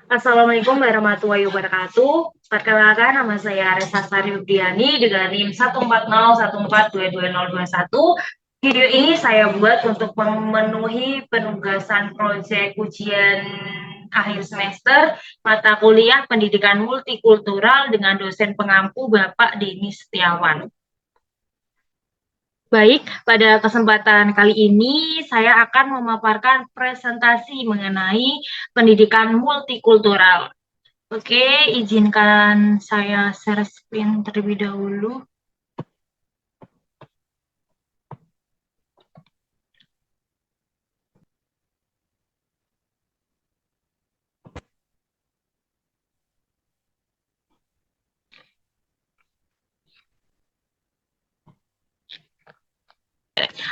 Assalamualaikum warahmatullahi wabarakatuh. Perkenalkan, nama saya Resa Sari Udiani dengan NIM 14014222021. Video ini saya buat untuk memenuhi penugasan proyek ujian akhir semester mata kuliah pendidikan multikultural dengan dosen pengampu Bapak Denny Setiawan. Baik, pada kesempatan kali ini saya akan memaparkan presentasi mengenai pendidikan multikultural. Oke, izinkan saya share screen terlebih dahulu.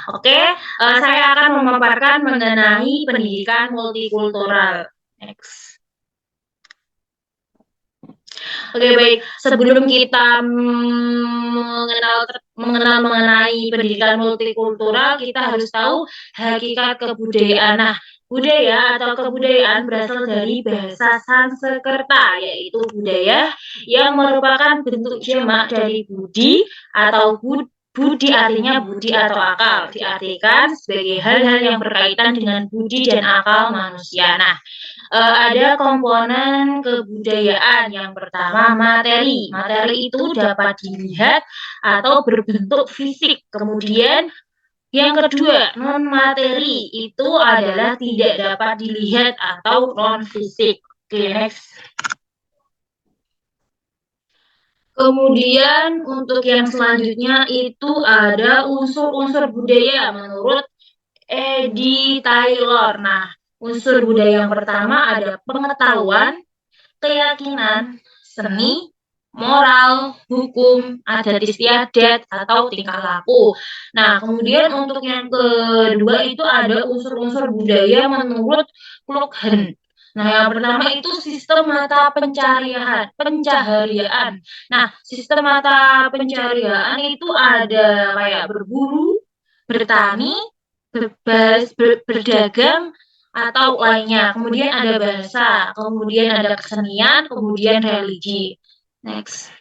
Oke, saya akan memaparkan mengenai pendidikan multikultural. Next. Oke, baik. Sebelum kita mengenal mengenai pendidikan multikultural, kita harus tahu hakikat kebudayaan. Nah, budaya atau kebudayaan berasal dari bahasa Sanskerta, yaitu budaya yang merupakan bentuk jamak dari budi atau budi artinya budi atau akal, diartikan sebagai hal-hal yang berkaitan dengan budi dan akal manusia. Nah, ada komponen kebudayaan. Yang pertama, materi. Materi itu dapat dilihat atau berbentuk fisik. Kemudian yang kedua, non materi itu adalah tidak dapat dilihat atau non fisik. Oke, next. Kemudian untuk yang selanjutnya itu ada unsur-unsur budaya menurut Eddie Taylor. Nah, unsur budaya yang pertama ada pengetahuan, keyakinan, seni, moral, hukum, adat istiadat, atau tingkah laku. Nah, kemudian untuk yang kedua itu ada unsur-unsur budaya menurut Kluckhen. Nah, yang pertama itu sistem mata pencahariaan. Nah, sistem mata pencahariaan itu ada kayak berburu, bertani, berdagang, atau lainnya. Kemudian ada bahasa, kemudian ada kesenian, kemudian religi. Next.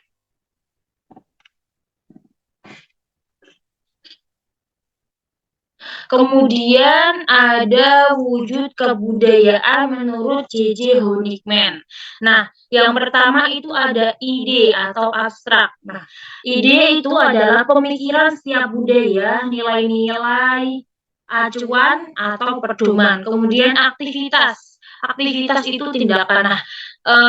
Kemudian ada wujud kebudayaan menurut J.J. Honigman. Nah, yang pertama itu ada ide atau abstrak. Nah, ide itu adalah pemikiran setiap budaya, nilai-nilai, acuan atau pedoman. Kemudian aktivitas. Aktivitas itu tindakan. Nah,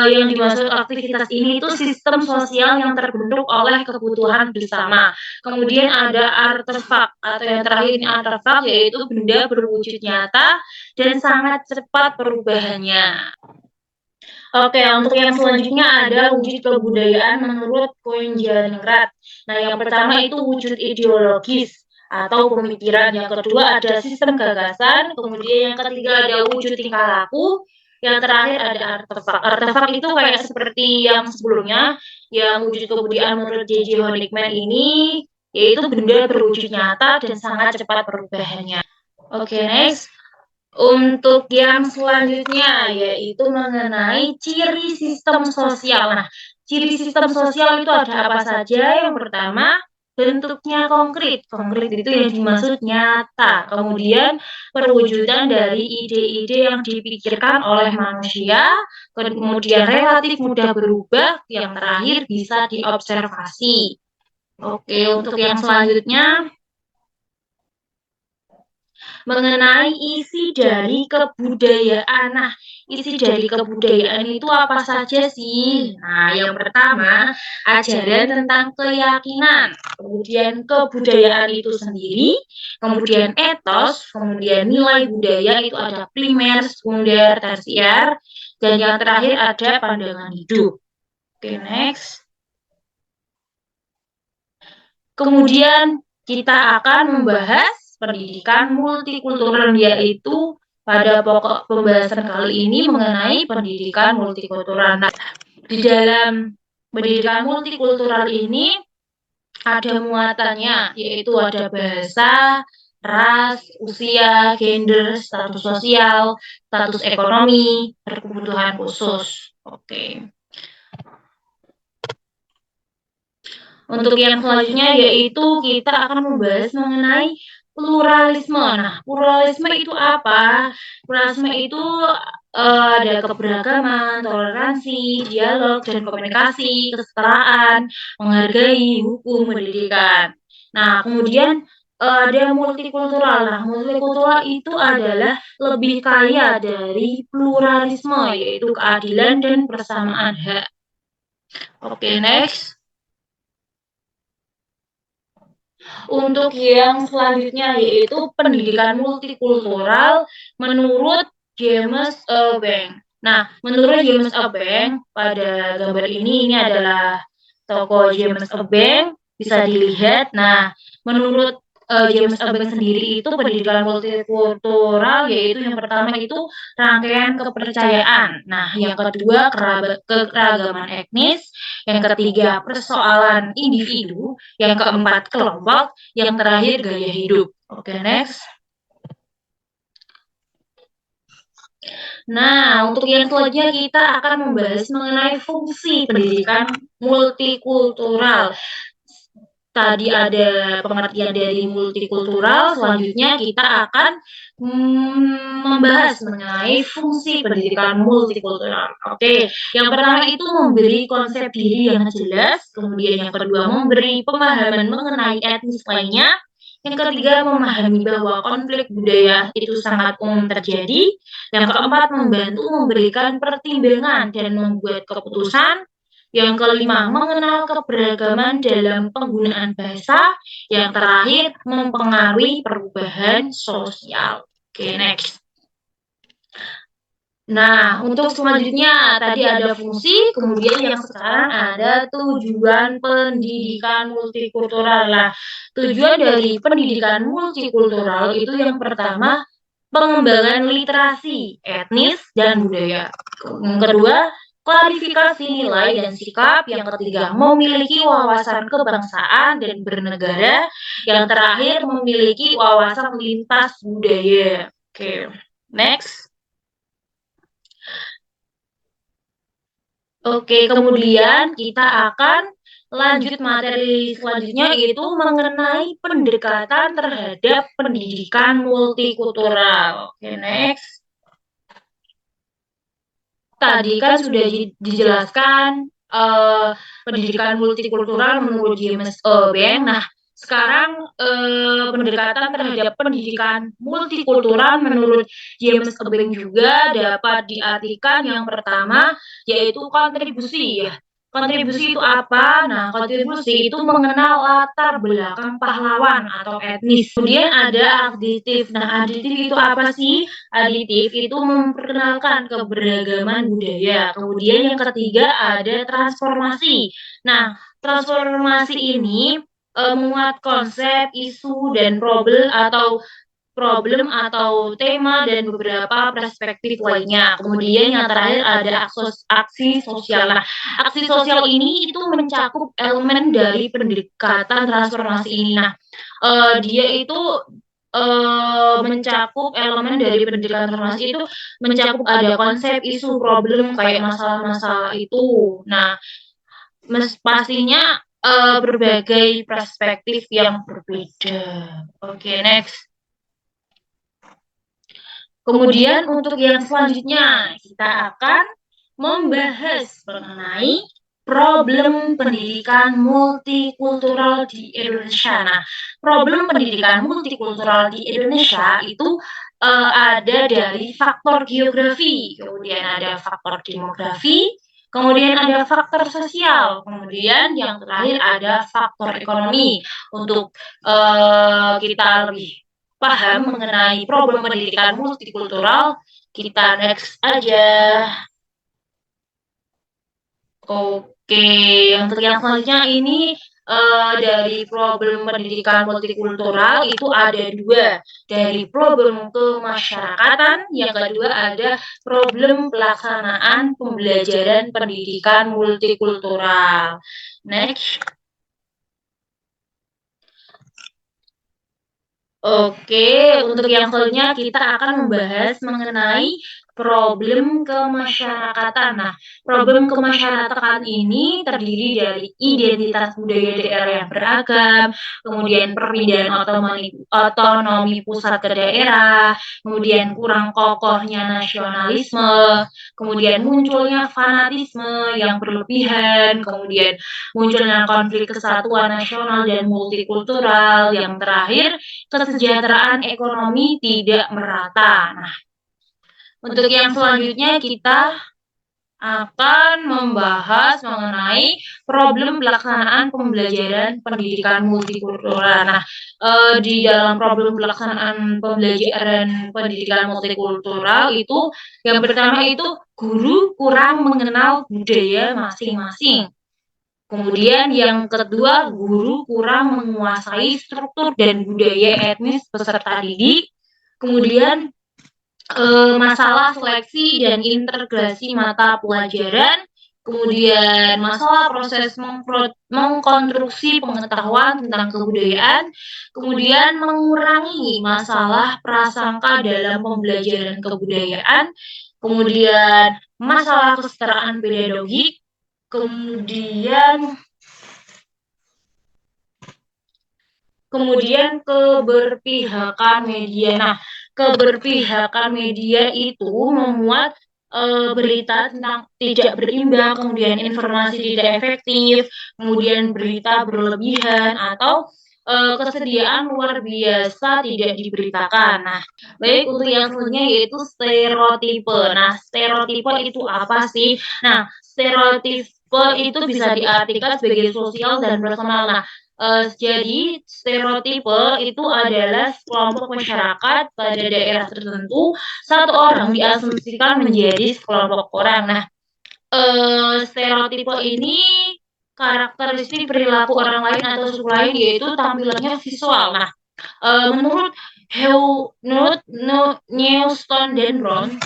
yang dimaksud aktivitas ini itu sistem sosial yang terbentuk oleh kebutuhan bersama. Kemudian ada artefak atau yang terakhir ini artefak yaitu benda berwujud nyata dan sangat cepat perubahannya. Oke, untuk yang selanjutnya ada wujud kebudayaan menurut Koenjanegrat. Nah, yang pertama itu wujud ideologis atau pemikiran. Yang kedua ada sistem gagasan, kemudian yang ketiga ada wujud tingkah laku, yang terakhir ada artefak. Artefak itu kayak seperti yang sebelumnya, yang wujud kebudayaan menurut J.J. Honigman ini, yaitu benda berwujud nyata dan sangat cepat perubahannya. Oke, next. Untuk yang selanjutnya yaitu mengenai ciri sistem sosial. Nah, ciri sistem sosial itu ada apa saja? Yang pertama, bentuknya konkret. Konkret itu yang dimaksud nyata. Kemudian perwujudan dari ide-ide yang dipikirkan oleh manusia. Kemudian relatif mudah berubah. Yang terakhir bisa diobservasi. Oke, untuk yang selanjutnya mengenai isi dari kebudayaan. Nah, isi dari kebudayaan itu apa saja sih? Nah, yang pertama, ajaran tentang keyakinan, kemudian kebudayaan itu sendiri, kemudian etos, kemudian nilai budaya itu ada primer, sekunder, tersier, dan yang terakhir ada pandangan hidup. Oke, next. Kemudian kita akan membahas pendidikan multikultural, yaitu pada pokok pembahasan kali ini mengenai pendidikan multikultural. Nah, di dalam pendidikan multikultural ini ada muatannya, yaitu ada bahasa, ras, usia, gender, status sosial, status ekonomi, berkebutuhan khusus. Oke. Untuk yang selanjutnya yaitu kita akan membahas mengenai pluralisme. Nah, pluralisme itu apa? Pluralisme itu ada keberagaman, toleransi, dialog, dan komunikasi, kesetaraan, menghargai, hukum, pendidikan. Nah, kemudian ada multikultural. Nah, multikultural itu adalah lebih kaya dari pluralisme, yaitu keadilan dan persamaan hak. Oke, next. Untuk yang selanjutnya yaitu pendidikan multikultural menurut James Bank. Nah, menurut James Bank pada gambar ini adalah toko James Bank, bisa dilihat. Nah, menurut James Bank sendiri itu pendidikan multikultural yaitu yang pertama itu rangkaian kepercayaan. Nah, yang kedua keragaman etnis, yang ketiga persoalan individu, yang keempat kelompok, yang terakhir gaya hidup. Oke, next. Nah, untuk yang selanjutnya kita akan membahas mengenai fungsi pendidikan multikultural. Tadi ada pengertian dari multikultural, selanjutnya kita akan membahas mengenai fungsi pendidikan multikultural. Oke, yang pertama itu memberi konsep diri yang jelas, kemudian yang kedua memberi pemahaman mengenai etnis lainnya, yang ketiga memahami bahwa konflik budaya itu sangat umum terjadi, yang keempat membantu memberikan pertimbangan dan membuat keputusan, yang kelima, mengenal keberagaman dalam penggunaan bahasa. Yang terakhir, mempengaruhi perubahan sosial. Oke, next. Nah, untuk selanjutnya tadi ada fungsi, kemudian yang sekarang ada tujuan pendidikan multikultural. Nah, tujuan dari pendidikan multikultural itu yang pertama, pengembangan literasi, etnis, dan budaya. Yang kedua, klarifikasi nilai dan sikap. Yang ketiga, memiliki wawasan kebangsaan dan bernegara. Yang terakhir, memiliki wawasan lintas budaya. Oke, next. Oke, kemudian kita akan lanjut materi selanjutnya yaitu mengenai pendekatan terhadap pendidikan multikultural. Oke, next. Tadi kan sudah dijelaskan pendidikan multikultural menurut James Bank. Nah, sekarang pendekatan terhadap pendidikan multikultural menurut James Bank juga dapat diartikan yang pertama yaitu kontribusi ya. Kontribusi itu apa? Nah, kontribusi itu mengenal latar belakang pahlawan atau etnis. Kemudian ada aditif. Nah, aditif itu apa sih? Aditif itu memperkenalkan keberagaman budaya. Kemudian yang ketiga ada transformasi. Nah, transformasi ini memuat konsep, isu, dan problem atau tema dan beberapa perspektif lainnya. Kemudian yang terakhir ada aksi sosial. Nah, aksi sosial ini itu mencakup elemen dari pendekatan transformasi ini. Nah, dia itu mencakup elemen dari pendidikan transformasi itu mencakup ada konsep, isu, problem kayak masalah-masalah itu. Nah, pastinya berbagai perspektif yang berbeda. Oke, next. Kemudian untuk yang selanjutnya kita akan membahas mengenai problem pendidikan multikultural di Indonesia. Nah, problem pendidikan multikultural di Indonesia itu ada dari faktor geografi, kemudian ada faktor demografi, kemudian ada faktor sosial, kemudian yang terakhir ada faktor ekonomi. Untuk kita lebih paham mengenai problem pendidikan multikultural, kita next aja. Oke, untuk yang selanjutnya ini dari problem pendidikan multikultural itu ada dua. Dari problem kemasyarakatan, yang kedua ada problem pelaksanaan pembelajaran pendidikan multikultural. Next. Oke, untuk yang selanjutnya kita akan membahas mengenai problem kemasyarakatan. Nah, problem kemasyarakatan ini terdiri dari identitas budaya daerah yang beragam, kemudian perpindahan otonomi pusat ke daerah, kemudian kurang kokohnya nasionalisme, kemudian munculnya fanatisme yang berlebihan, kemudian munculnya konflik kesatuan nasional dan multikultural, yang terakhir kesejahteraan ekonomi tidak merata. Nah, untuk yang selanjutnya kita akan membahas mengenai problem pelaksanaan pembelajaran pendidikan multikultural. Nah, di dalam problem pelaksanaan pembelajaran pendidikan multikultural itu yang pertama itu guru kurang mengenal budaya masing-masing. Kemudian yang kedua, guru kurang menguasai struktur dan budaya etnis peserta didik. Kemudian masalah seleksi dan integrasi mata pelajaran. Kemudian masalah proses mengkonstruksi pengetahuan tentang kebudayaan. Kemudian mengurangi masalah prasangka dalam pembelajaran kebudayaan. Kemudian masalah kesetaraan pedagogik. Kemudian keberpihakan media. Nah, keberpihakan media itu memuat berita tentang tidak berimbang, kemudian informasi tidak efektif, kemudian berita berlebihan atau kesediaan luar biasa tidak diberitakan. Nah, baik untuk yang selanjutnya yaitu stereotipe. Nah, stereotipe itu apa sih? Nah, stereotipe itu bisa diartikan sebagai sosial dan personal. Nah, jadi stereotipe itu adalah kelompok masyarakat pada daerah tertentu, satu orang diasumsikan menjadi sekelompok orang. Nah, stereotipe ini karakteristik perilaku orang lain atau suku lain yaitu tampilannya visual. Nah, menurut Newston dan Brown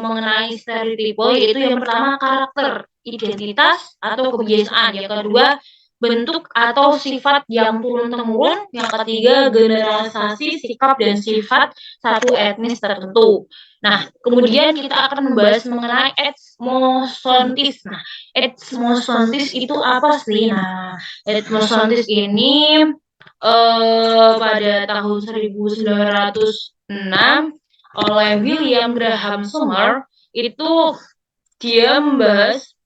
mengenai stereotipe yaitu yang pertama karakter, identitas atau kebiasaan, yang kedua bentuk atau sifat yang turun-temurun, yang ketiga generalisasi sikap dan sifat satu etnis tertentu. Nah, kemudian kita akan membahas mengenai etnosontis. Nah, etnosontis itu apa sih? Nah, etnosontis ini pada tahun 1906 oleh William Graham Sumner itu dia membahas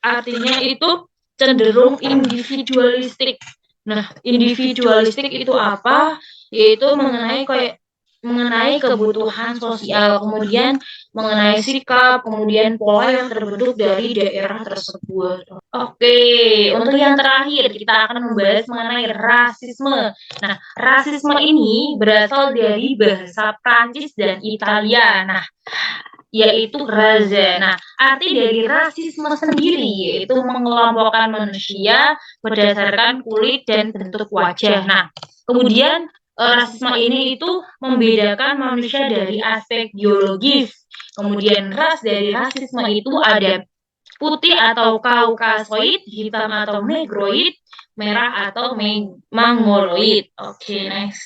artinya itu cenderung individualistik. Nah, individualistik itu apa? Yaitu mengenai kebutuhan sosial, kemudian mengenai sikap, kemudian pola yang terbentuk dari daerah tersebut. Oke, untuk yang terakhir kita akan membahas mengenai rasisme. Nah, rasisme ini berasal dari bahasa Prancis dan Italia. Nah, yaitu raza. Nah, arti dari rasisme sendiri yaitu mengelompokkan manusia berdasarkan kulit dan bentuk wajah. Nah, kemudian rasisme ini itu membedakan manusia dari aspek biologis. Kemudian ras dari rasisme itu ada putih atau kaukasoid, hitam atau negroid, merah atau mongoloid. Oke, next.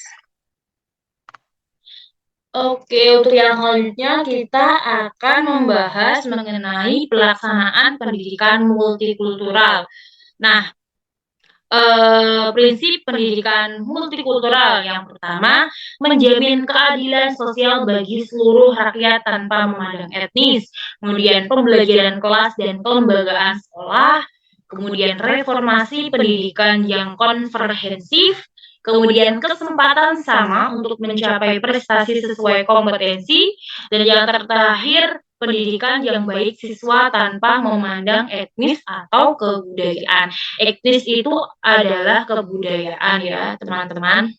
Oke, untuk yang selanjutnya kita akan membahas mengenai pelaksanaan pendidikan multikultural. Nah, prinsip pendidikan multikultural yang pertama, menjamin keadilan sosial bagi seluruh rakyat tanpa memandang etnis, kemudian pembelajaran kelas dan kelembagaan sekolah, kemudian reformasi pendidikan yang komprehensif, kemudian kesempatan sama untuk mencapai prestasi sesuai kompetensi, dan yang terakhir pendidikan yang baik siswa tanpa memandang etnis atau kebudayaan. Etnis itu adalah kebudayaan ya teman-teman.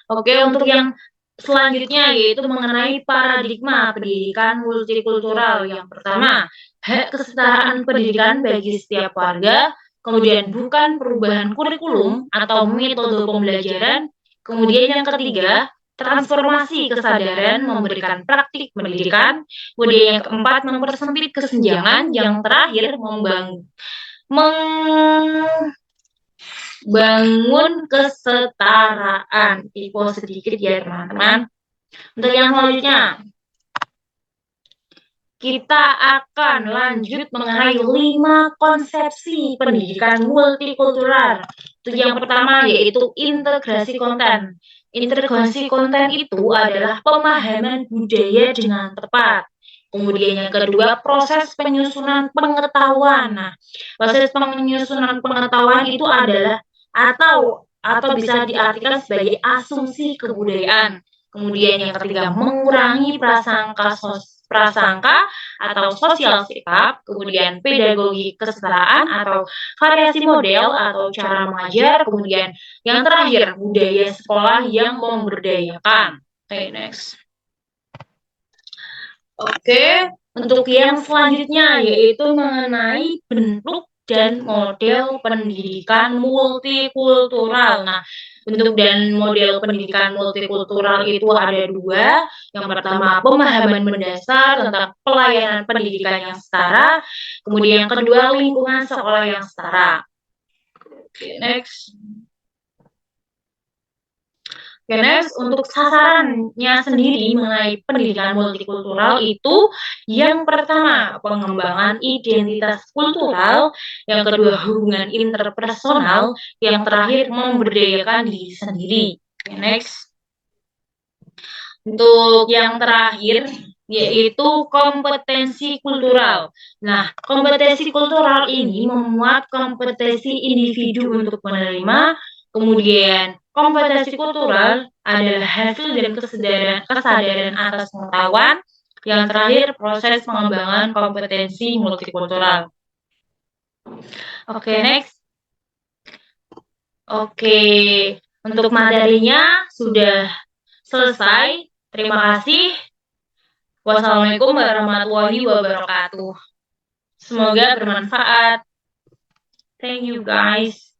Oke, untuk yang selanjutnya yaitu mengenai paradigma pendidikan multikultural. Yang pertama, hak kesetaraan pendidikan bagi setiap warga, kemudian bukan perubahan kurikulum atau metode pembelajaran, kemudian yang ketiga, transformasi kesadaran memberikan praktik pendidikan, kemudian yang keempat, mempersempit kesenjangan, yang terakhir bangun kesetaraan. Info sedikit ya teman-teman. Untuk yang selanjutnya, kita akan lanjut mengenai 5 konsepsi pendidikan multikultural. Untuk yang pertama yaitu integrasi konten. Integrasi konten itu adalah pemahaman budaya dengan tepat. Kemudian yang kedua, proses penyusunan pengetahuan. Nah, proses penyusunan pengetahuan itu adalah atau bisa diartikan sebagai asumsi kebudayaan. Kemudian yang ketiga, mengurangi prasangka atau sosial sikap, kemudian pedagogi kesetaraan atau variasi model atau cara mengajar, kemudian yang terakhir budaya sekolah yang memberdayakan. Oke, next. Oke, untuk yang selanjutnya yaitu mengenai bentuk dan model pendidikan multikultural. Nah, bentuk dan model pendidikan multikultural itu ada 2. Yang pertama, pemahaman mendasar tentang pelayanan pendidikan yang setara. Kemudian yang kedua, lingkungan sekolah yang setara. Oke, next. Oke, next, untuk sasarannya sendiri mengenai pendidikan multikultural itu yang pertama, pengembangan identitas kultural, yang kedua, hubungan interpersonal, yang terakhir, memberdayakan diri sendiri. Oke, next. Untuk yang terakhir, yaitu kompetensi kultural. Nah, kompetensi kultural ini memuat kompetensi individu untuk menerima, kemudian kompetensi kultural adalah hasil dan kesadaran atas pengetahuan, yang terakhir proses pengembangan kompetensi multikultural. Oke, next. Oke, untuk materinya sudah selesai. Terima kasih. Wassalamualaikum warahmatullahi wabarakatuh. Semoga bermanfaat. Thank you guys.